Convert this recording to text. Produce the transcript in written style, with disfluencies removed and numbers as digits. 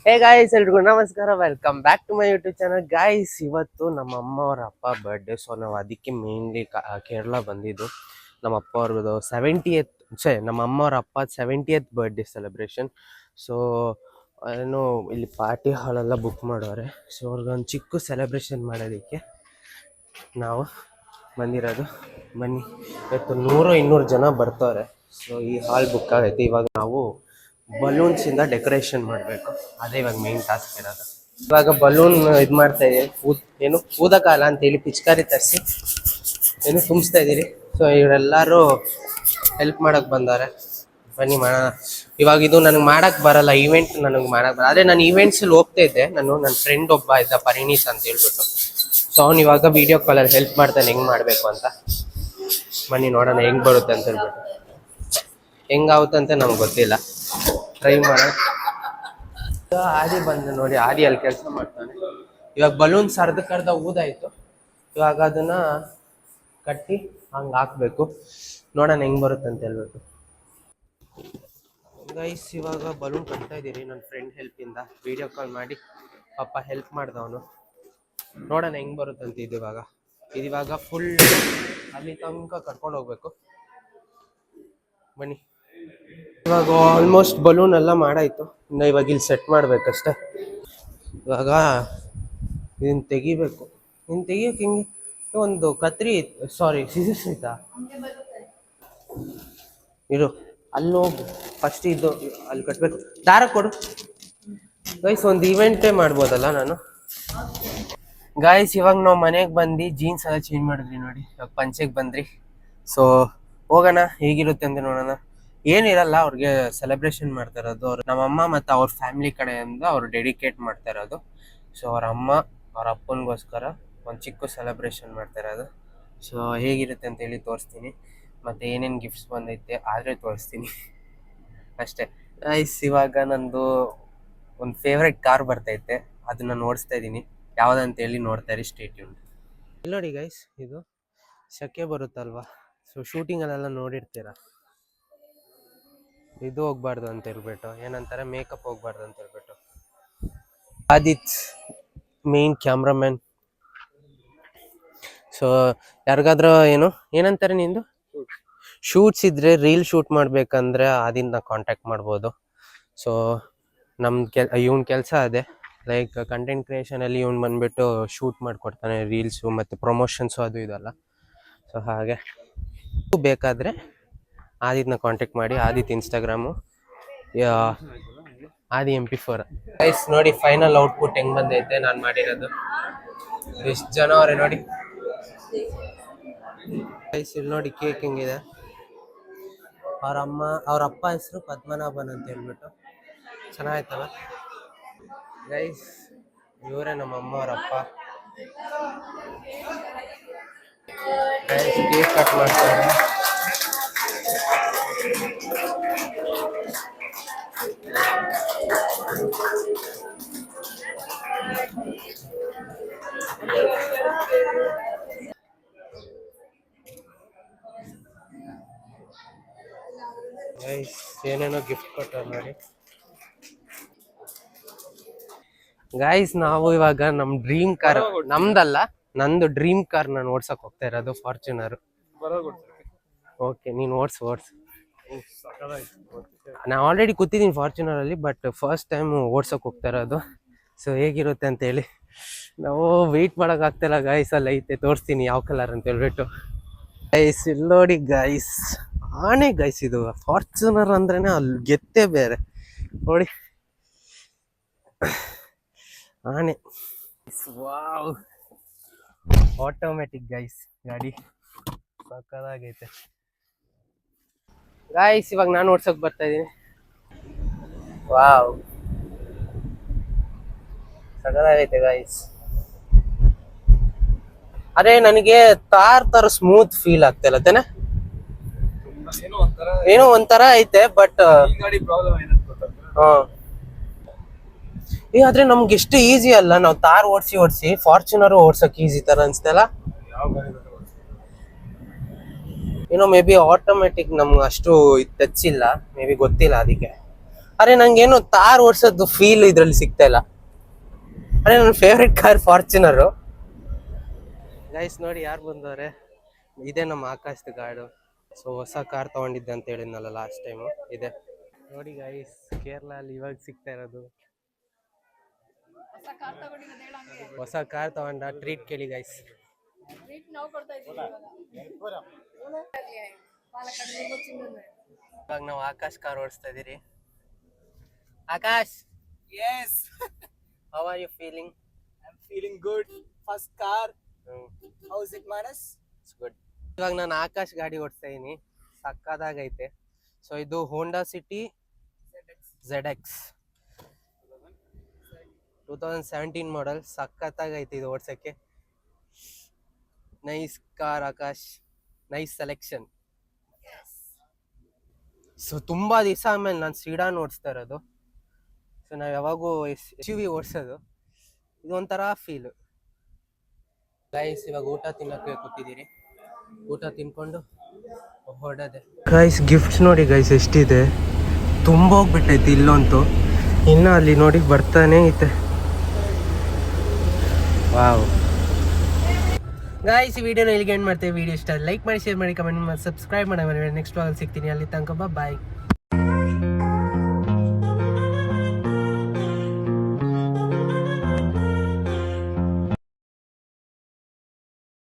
ಹೇ guys, ಎಲ್ರಿಗೂ ನಮಸ್ಕಾರ. Welcome back to my YouTube channel. Guys, ಇವತ್ತು ನಮ್ಮ ಅಮ್ಮ ಅವರ ಅಪ್ಪ ಬರ್ಡೇ. ಸೊ ನಾವು ಅದಕ್ಕೆ ಮೇನ್ಲಿ ಕೇರಳ ಬಂದಿದ್ದು. ನಮ್ಮ ಅಪ್ಪ ಅವ್ರದ್ದು 70th, ನಮ್ಮ ಅಮ್ಮ ಅವ್ರ ಅಪ್ಪ 70th ಬರ್ಡೇ ಸೆಲೆಬ್ರೇಷನ್. ಸೊ ಏನು ಇಲ್ಲಿ ಪಾರ್ಟಿ ಹಾಲೆಲ್ಲ ಬುಕ್ ಮಾಡೋರೆ. ಸೊ ಅವ್ರಿಗೊಂದು ಚಿಕ್ಕ ಸೆಲೆಬ್ರೇಷನ್ ಮಾಡೋದಕ್ಕೆ ನಾವು ಬಂದಿರೋದು. ಬನ್ನಿ, ಇವತ್ತು 100-200 ಜನ ಬರ್ತಾರೆ. ಸೊ ಈ ಹಾಲ್ ಬುಕ್ ಆಗೈತೆ. ಇವಾಗ ನಾವು ಬಲೂನ್ಸಿಂದ ಡೆಕೋರೇಷನ್ ಮಾಡಬೇಕು. ಅದೇ ಇವಾಗ ಮೇನ್ ಟಾಸ್ಕ್ ಇರೋದು. ಇವಾಗ ಬಲೂನ್ ಇದು ಮಾಡ್ತಾ ಇದೀನಿ. ಏನು ಊದಕಾಲ ಅಂತೇಳಿ ಪಿಚ್ಕಾರಿ ತರಿಸಿ ಏನು ತುಂಬಿಸ್ತಾ ಇದ್ದೀರಿ. ಸೊ ಇವರೆಲ್ಲರೂ ಹೆಲ್ಪ್ ಮಾಡಕ್ಕೆ ಬಂದಾರೆ. ಬನ್ನಿ ಮಾಡೋಣ. ಇವಾಗ ಇದು ನನಗೆ ಮಾಡಕ್ಕೆ ಬರಲ್ಲ, ಈವೆಂಟ್ ನನಗೆ ಮಾಡಕ್ಕೆ ಬರಲ್ಲ. ಅದೇ ನಾನು ಈವೆಂಟ್ಸಲ್ಲಿ ಹೋಗ್ತಾ ಇದ್ದೆ. ನನ್ನ ಫ್ರೆಂಡ್ ಒಬ್ಬ ಇದ್ದ, ಪರಿಣೀತ್ ಅಂತ ಹೇಳ್ಬಿಟ್ಟು. ಸೊ ಅವ್ನು ಇವಾಗ ವಿಡಿಯೋ ಕಾಲಲ್ಲಿ ಹೆಲ್ಪ್ ಮಾಡ್ತಾನೆ ಹೆಂಗೆ ಮಾಡಬೇಕು ಅಂತ. ಬನ್ನಿ ನೋಡೋಣ ಹೆಂಗೆ ಬರುತ್ತೆ ಅಂತ ಹೇಳ್ಬಿಟ್ಟು. ಹೆಂಗಾಗುತ್ತಂತ ನಮ್ಗೆ ಗೊತ್ತಿಲ್ಲ, ಟ್ರೈ ಮಾಡೋಣ. ಆದಿ ಬಂದು ನೋಡಿ, ಆದಿ ಅಲ್ಲಿ ಕೆಲಸ ಮಾಡ್ತಾನೆ. ಇವಾಗ ಬಲೂನ್ಸ್ ಅರ್ಧಕ್ಕರ್ಧ ಊದಾಯಿತು. ಇವಾಗ ಅದನ್ನ ಕಟ್ಟಿ ಹಂಗೆ ಹಾಕ್ಬೇಕು. ನೋಡೋಣ ಹೆಂಗೆ ಬರುತ್ತೆ ಅಂತ ಹೇಳ್ಬಿಟ್ಟು. ಗೈಸ್, ಇವಾಗ ಬಲೂನ್ ಕಟ್ತಾ ಇದ್ದೀರಿ ನನ್ನ ಫ್ರೆಂಡ್ ಹೆಲ್ಪಿಂದ. ವಿಡಿಯೋ ಕಾಲ್ ಮಾಡಿ ಪಾಪ ಹೆಲ್ಪ್ ಮಾಡ್ದವನು. ನೋಡೋಣ ಹೆಂಗೆ ಬರುತ್ತಂತ. ಇದಿವಾಗ ಫುಲ್ ಅಲ್ಲಿ ತನಕ ಕರ್ಕೊಂಡು ಹೋಗ್ಬೇಕು. ಬನ್ನಿ. ಇವಾಗ ಆಲ್ಮೋಸ್ಟ್ ಬಲೂನ್ ಎಲ್ಲ ಮಾಡಾಯ್ತು. ಇನ್ನು ಇವಾಗ ಇಲ್ಲಿ ಸೆಟ್ ಮಾಡ್ಬೇಕಷ್ಟೆ. ಇವಾಗ ಇದನ್ನ ತೆಗಿಬೇಕು. ಇದನ್ನ ತೆಗಿಯೋಕೆ ಹಿಂಗೆ ಒಂದು ಕತ್ರಿ, ಸಾರಿ ಸಿಸರ್ಸ್ ಐತಾ? ಇರು, ಅಲ್ಲಿ ಹೋಗು ಫಸ್ಟ್. ಇದು ಅಲ್ಲಿ ಕಟ್ಬೇಕು. ದಾರ ಕೊಡು ಗೈಸ್. ಒಂದು ಇವೆಂಟೇ ಮಾಡ್ಬೋದಲ್ಲ ನಾನು. ಗಾಯ್ಸ್, ಇವಾಗ ನಾವು ಮನೆಗೆ ಬಂದು ಜೀನ್ಸ್ ಎಲ್ಲ ಚೇಂಜ್ ಮಾಡಿದ್ರಿ ನೋಡಿ. ಇವಾಗ ಪಂಚೆಗೆ ಬಂದ್ರಿ. ಸೊ ಹೋಗೋಣ ಹೇಗಿರುತ್ತೆ ಅಂತ ನೋಡೋಣ. ಏನಿರಲ್ಲ, ಅವ್ರಿಗೆ ಸೆಲೆಬ್ರೇಷನ್ ಮಾಡ್ತಾ ಇರೋದು. ಅವ್ರು ನಮ್ಮಮ್ಮ ಮತ್ತು ಅವ್ರ ಫ್ಯಾಮಿಲಿ ಕಡೆಯಿಂದ ಅವ್ರು ಡೆಡಿಕೇಟ್ ಮಾಡ್ತಾ ಇರೋದು. ಸೊ ಅವ್ರ ಅಮ್ಮ ಅವ್ರ ಅಪ್ಪನಿಗೋಸ್ಕರ ಒಂದು ಚಿಕ್ಕ ಸೆಲೆಬ್ರೇಷನ್ ಮಾಡ್ತಾ ಇರೋದು. ಸೊ ಹೇಗಿರುತ್ತೆ ಅಂತೇಳಿ ತೋರಿಸ್ತೀನಿ. ಮತ್ತು ಏನೇನು ಗಿಫ್ಟ್ಸ್ ಬಂದೈತೆ ಆದರೆ ತೋರಿಸ್ತೀನಿ ಅಷ್ಟೇ. ಗೈಸ್, ಇವಾಗ ನಂದು ಒಂದು ಫೇವ್ರೆಟ್ ಕಾರ್ ಬರ್ತೈತೆ. ಅದನ್ನ ಓಡಿಸ್ತಾ ಇದ್ದೀನಿ. ಯಾವುದಂತೇಳಿ ನೋಡ್ತಾ ಇರಿ, ಸ್ಟೇ ಟ್ಯೂನ್ಡ್. ಇಲ್ಲಿ ನೋಡಿ ಗೈಸ್, ಇದು ಸೆಕೆ ಬರುತ್ತಲ್ವಾ. ಸೊ ಶೂಟಿಂಗಲ್ಲೆಲ್ಲ ನೋಡಿರ್ತೀರ. ಇದು ಹೋಗ್ಬಾರ್ದು ಅಂತ ಹೇಳ್ಬಿಟ್ಟು, ಏನಂತಾರೆ, ಮೇಕಪ್ ಹೋಗ್ಬಾರ್ದು ಅಂತ ಹೇಳ್ಬಿಟ್ಟು. Adith main cameraman. ಸೊ ಯಾರಿಗಾದ್ರೂ ಏನಂತಾರೆ ನಿಂದು ಶೂಟ್ಸ್ ಇದ್ರೆ, ರೀಲ್ ಶೂಟ್ ಮಾಡ್ಬೇಕಂದ್ರೆ ಆದಿಂದ ಕಾಂಟ್ಯಾಕ್ಟ್ ಮಾಡ್ಬೋದು. ಸೊ ಇವನ್ ಕೆಲಸ ಅದೇ, ಲೈಕ್ ಕಂಟೆಂಟ್ ಕ್ರಿಯೇಷನಲ್ಲಿ ಇವನು ಬಂದ್ಬಿಟ್ಟು ಶೂಟ್ ಮಾಡಿಕೊಡ್ತಾನೆ ರೀಲ್ಸು ಮತ್ತು ಪ್ರಮೋಷನ್ಸು ಅದು ಇದಲ್ಲ. ಸೊ ಹಾಗೆ ಬೇಕಾದರೆ ಆದಿತ್ನ ಕಾಂಟ್ಯಾಕ್ಟ್ ಮಾಡಿ. ಆದಿತ್ ಇನ್ಸ್ಟಾಗ್ರಾಮು ಆದಿ MP4. ಗೈಸ್ ನೋಡಿ, ಫೈನಲ್ ಔಟ್ಪುಟ್ ಹೆಂಗೆ ಬಂದೈತೆ ನಾನು ಮಾಡಿರೋದು. ಎಷ್ಟು ಜನ ಅವರೇ ನೋಡಿ ಗೈಸ್. ಇಲ್ಲಿ ನೋಡಿ ಕೇಕ್ ಹೆಂಗಿದೆ. ಅವ್ರ ಅಪ್ಪ ಹೆಸರು ಪದ್ಮನಾಭನ್ ಅಂತ ಹೇಳ್ಬಿಟ್ಟು. ಚೆನ್ನಾಯ್ತಲ್ಲ ಗೈಸ್. ಇವರೇ ನಮ್ಮ ಅಮ್ಮ ಅವ್ರ ಅಪ್ಪ. ಗೈಸ್, ಕೇಕ್ ಕಟ್ ಮಾಡ್ತಾರೆ. ಗೈಸ್, ಏನೇನೋ ಗಿಫ್ಟ್ ಕೊಟ್ಟಾರ ನೋಡಿ. ಗಾಯ್ಸ್, ನಾವು ಇವಾಗ ನಮ್ಮ ಡ್ರೀಮ್ ಕಾರ್, ನಮ್ದಲ್ಲ ನಂದು ಡ್ರೀಮ್ ಕಾರ್ ನಾನು ಓಡ್ಸಕ್ ಹೋಗ್ತಾ ಇರೋದು, ಫಾರ್ಚುನರ್. ಓಕೆ, ನೀನು ಓಡ್ಸು. ನಾನು ಆಲ್ರೆಡಿ ಕೂತಿದ್ದೀನಿ ಫಾರ್ಚುನರ್ ಅಲ್ಲಿ, ಬಟ್ ಫಸ್ಟ್ ಟೈಮ್ ಓಡ್ಸಕ್ ಹೋಗ್ತಾ ಇರೋದು. ಸೊ ಹೇಗಿರುತ್ತೆ ಅಂತ ಹೇಳಿ. ನಾವು ವೆಯ್ಟ್ ಮಾಡಕ್ ಆಗ್ತಿಲ್ಲ ಗಾಯ್ಸ್. ಅಲ್ಲಿ ಐತೆ, ತೋರಿಸ್ತೀನಿ ಯಾವ ಕಲರ್ ಅಂತ ಹೇಳ್ಬಿಟ್ಟು. ಗೈಸ್, ಇಲ್ಲಿ ನೋಡಿ ಗಾಯ್ಸ್, ಆನೆ ಗೈಸ್. ಇದು ಫಾರ್ಚುನರ್ ಅಂದ್ರೇನೆ ಅಲ್ಲಿ ಗೆತ್ತೆ ಬೇರೆ ನೋಡಿ. ಆನೆ. ವಾವ್, ಆಟೋಮೆಟಿಕ್ ಗೈಸ್ ಗಾಡಿ, ಸಕ್ಕದಾಗೈತೆ ಗಾಯ್ಸ್. ಇವಾಗ ನಾನು ಓಡ್ಸಕ್ ಬರ್ತಾ ಇದ್ದೀನಿ. ವಾವ್, ಸಕ್ಕದಾಗೈತೆ ಗಾಯ್ಸ್. ಅದೇ ನನಗೆ ತಾರ್ ತರ ಸ್ಮೂತ್ ಫೀಲ್ ಆಗ್ತಿಲ್ಲ ತಾನೆ, ಏನೋ ಒಂಥರ ಐತೆ. ಬಟ್ ಆದ್ರೆ ನಮ್ಗೆ ಎಷ್ಟು ಈಸಿ ಅಲ್ಲ, ನಾವು ತಾರ್ ಓಡಿಸಿ ಫಾರ್ಚುನರ್ ಓಡ್ಸಕ್ ಈಸಿ ತರ ಅನ್ಸ್ತಲ್ಲ. ಮೇ ಬಿ ಆಟೋಮೆಟಿಕ್ ನಮ್ಗೆ ಅಷ್ಟು ಟಚ್ ಇಲ್ಲ, ಮೇ ಬಿ ಗೊತ್ತಿಲ್ಲ ಅದಕ್ಕೆ. ಅರೆ ನಂಗೇನು ತಾರ್ ಓಡಿಸೋದು ಫೀಲ್ ಇದ್ರಲ್ಲಿ ಸಿಗ್ತಾ ಇಲ್ಲ. ಅರೆ ನನ್ನ ಫೇವ್ರೆಟ್ ಕಾರ್ ಫಾರ್ಚುನರು. ಗೈಸ್ ನೋಡಿ ಯಾರು ಬಂದವ್ರೆ, ಇದೇ ನಮ್ಮ ಆಕಾಶದ ಗಾಡು. ಸೊ ಹೊಸ ಕಾರ್ ತಗೊಂಡಿದ್ದೆ ಅಂತ ಹೇಳಿದ್ನಲ್ಲ ಲಾಸ್ಟ್ ಟೈಮು, ಇದೆ ನೋಡಿ ಗೈಸ್. ಕೇರಳ ಅಲ್ಲಿ ಇವಾಗ ಸಿಗ್ತಾ ಇರೋದು. ಹೊಸ ಕಾರ್ ತಗೊಂಡ ಟ್ರೀಟ್ ಕೇಳಿ ಗೈಸ್. ಇವಾಗ ನಾವು ಆಕಾಶ್ ಕಾರ್ ಓಡಿಸ್ತಾ ಇದೀರಿ. Akash, Yes, how are you feeling? I'm feeling good. First car. How is it, Manas? It's good. ಇವಾಗ ನಾನು ಆಕಾಶ್ ಗಾಡಿ ಓಡಿಸ್ತಾ ಇದೀನಿ, ಸಕ್ಕದಾಗೈತೆ. ಸೊ ಇದು ಹೋಂಡಾ ಸಿಟಿ ZX 2017 ಮಾಡೆಲ್. ಸಕ್ಕತ್ತಾಗೈತೆ ಇದು ಓಡ್ಸಕ್ಕೆ. Nice car Akash, nice selection. So ತುಂಬ ದಿವಸ ಆಮೇಲೆ ನಾನು ಸೀಡಾನ್ ಓಡಿಸ್ತಾ ಇರೋದು. ಸೊ ನಾವು ಯಾವಾಗೂ SUV ಓಡಿಸೋದು, ಇದು ಒಂಥರ ಫೀಲು. ಗೈಸ್ ಇವಾಗ ಊಟ ತಿನ್ನೋಕ್ಕೆ ಕೂತಿದ್ದೀರಿ, ಊಟ ತಿನ್ಕೊಂಡು ಹೊರಡೋದೆ. ಗೈಸ್ ಗಿಫ್ಟ್ಸ್ ನೋಡಿ ಗೈಸ್ ಎಷ್ಟಿದೆ, ತುಂಬ ಹೋಗ್ಬಿಟ್ಟೈತಿ ಇಲ್ಲಂತೂ. ಇನ್ನು ಅಲ್ಲಿ ನೋಡಿ ಬರ್ತಾನೆ ಐತೆ. ವಾವ್ ಗೈಸ್, ಈ ವಿಡಿಯೋನ ಇಲ್ಲಿಗೆ ಎಂಡ್ ಮಾಡ್ತೇವೆ. ವಿಡಿಯೋ ಇಷ್ಟ ಲೈಕ್ ಮಾಡಿ, ಶೇರ್ ಮಾಡಿ, ಕಮೆಂಟ್ ಮಾಡಿ, ಸಬ್ಸ್ಕ್ರೈಬ್ ಮಾಡಿ. ನೆಕ್ಸ್ಟ್ ವ್ಲಾಗಲ್ಲಿ ಸಿಗ್ತೀನಿ. ಅಲ್ಲಿ ತನಕ ಬಾಯ್.